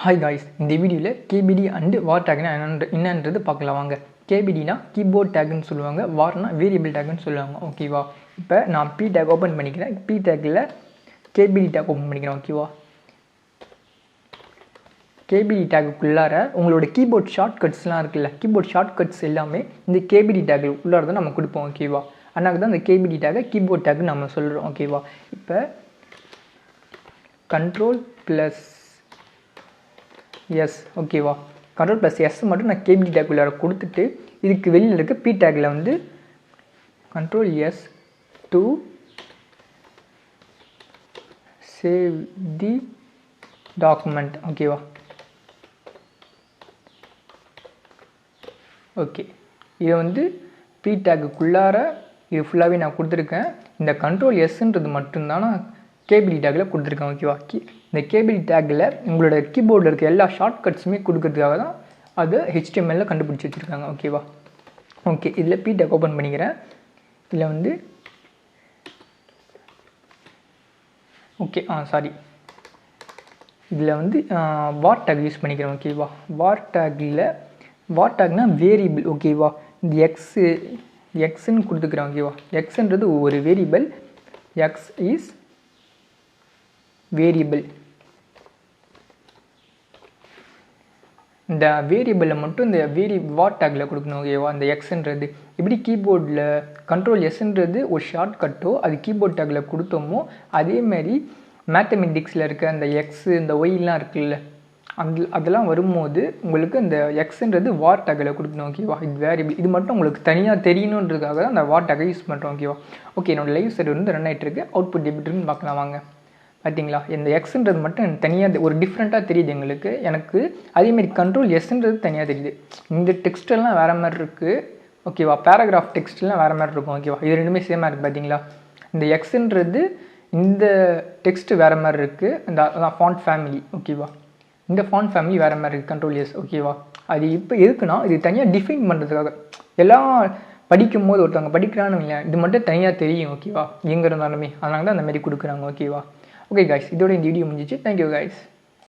Hi guys, இந்த வீடியோவில் KBD and வார் டேக்னா என்னன்றது பார்க்கலாம் வாங்க. கேபிடினா கீபோர்ட் டேக்னு சொல்லுவாங்க, வார்னா வேரியபிள் டேக்னு சொல்லுவாங்க. ஓகேவா? இப்போ நான் பி டேக் ஓப்பன் பண்ணிக்கிறேன். பி டேக்கில் கேபிடி டேக் ஓப்பன் பண்ணிக்கிறேன். ஓகேவா? கேபிடி டேக்குள்ளார உங்களோட கீபோர்ட் ஷார்ட்கட்ஸ்லாம் இருக்குல்ல, கீபோர்ட் ஷார்ட்கட்ஸ் எல்லாமே இந்த கேபிடி டேக் உள்ளார தான் நம்ம கொடுப்போம். ஓகேவா? அதனால தான் இந்த கேபிடி டேக்கை கீபோர்ட் டேக் நம்ம சொல்கிறோம். ஓகேவா? இப்போ Ctrl + S. ஓகேவா? Ctrl + S மட்டும் நான் கேபிடி டேக் உள்ளார கொடுத்துட்டு, இதுக்கு வெளியில் இருக்க பி டேக்கில் வந்து Ctrl S to save the document. ஓகேவா? ஓகே, இதை வந்து பி டேக்குள்ளார இது ஃபுல்லாகவே நான் கொடுத்துருக்கேன். இந்த Ctrl Sன்றது மட்டும்தான் நான் கேபிடி டேக்கில் கொடுத்துருக்கேன். ஓகேவா? இந்த கேபிடி டேக்கில் உங்களோட கீபோர்டில் இருக்க எல்லா ஷார்ட்கட்ஸுமே கொடுக்கறதுக்காக தான் அது HTML கண்டுபிடிச்சி வச்சுருக்காங்க. ஓகேவா? ஓகே, இதில் பி டேக் ஓப்பன் பண்ணிக்கிறேன். இதில் வந்து ஓகே இதில் வந்து வார் டேக் யூஸ் பண்ணிக்கிறேன். ஓகேவா? வார் டேக்னா வேரியபிள். ஓகேவா? இந்த எக்ஸ்ன்னு கொடுத்துக்கிறேன். ஓகேவா? எக்ஸ்ன்றது ஒரு வேரியபிள். X is variable. இந்த வேரியபிளில் மட்டும் இந்த வார் டேக்கில் கொடுக்கணும். ஓகேவா? இந்த எக்ஸ்ன்றது எப்படி கீபோர்டில் Ctrl Sன்றது ஒரு ஷார்ட்கட்டோ அது கீபோர்ட் டேக்கில் கொடுத்தோமோ, அதேமாதிரி மேத்தமெட்டிக்ஸில் இருக்க அந்த எக்ஸு இந்த ஒய்லாம் இருக்குல்ல, அதெல்லாம் வரும்போது உங்களுக்கு இந்த எக்ஸ்ன்றது வார் டேக்கில் கொடுக்கணும். ஓகேவா? இது வேரியபிள். இது மட்டும் உங்களுக்கு தனியாக தெரியணுன்றதுக்காக தான் அந்த வார் டேக்கை யூஸ் பண்ணுறோம். ஓகேவா? ஓகே, என்னோட லைவ் சர்வர் வந்து ரன் ஆகிட்டு இருக்கு. அவுட்புட் எப்படி இருக்குன்னு பார்க்கலாம் வாங்க. பார்த்தீங்களா? இந்த எக்ஸ்ன்றது மட்டும் தனியாக ஒரு டிஃப்ரெண்ட்டாக தெரியுது எங்களுக்கு. எனக்கு அதேமாதிரி Ctrl Sன்றது தனியாக தெரியுது. இந்த டெக்ஸ்டெல்லாம் வேறு மாதிரி இருக்குது. ஓகேவா? பேராகிராஃப் டெக்ஸ்ட்லாம் வேறு மாதிரி இருக்கும். ஓகேவா? இது ரெண்டுமே சேமாக இருக்குது. பார்த்தீங்களா? இந்த எக்ஸ்ன்றது இந்த டெக்ஸ்ட்டு வேறு மாதிரி இருக்குது. இந்த ஃபாண்ட் ஃபேமிலி. ஓகேவா? இந்த ஃபாண்ட் ஃபேமிலி வேறு மாதிரி இருக்குது. Ctrl S. ஓகேவா? அது இப்போ எதுக்குன்னா இது தனியாக டிஃபைன் பண்ணுறதுக்காக. எல்லாம் படிக்கும் போது ஒருத்தவங்க படிக்கிறான்னு இல்லை, இது மட்டும் தனியாக தெரியும். ஓகேவா? எங்கே இருந்தாலுமே அதனால தான் அந்த மாதிரி கொடுக்குறாங்க. ஓகேவா? ஓகே காய்ஸ், இதோட இந்த வீடியோ முடிஞ்சிச்சு. Thank you guys.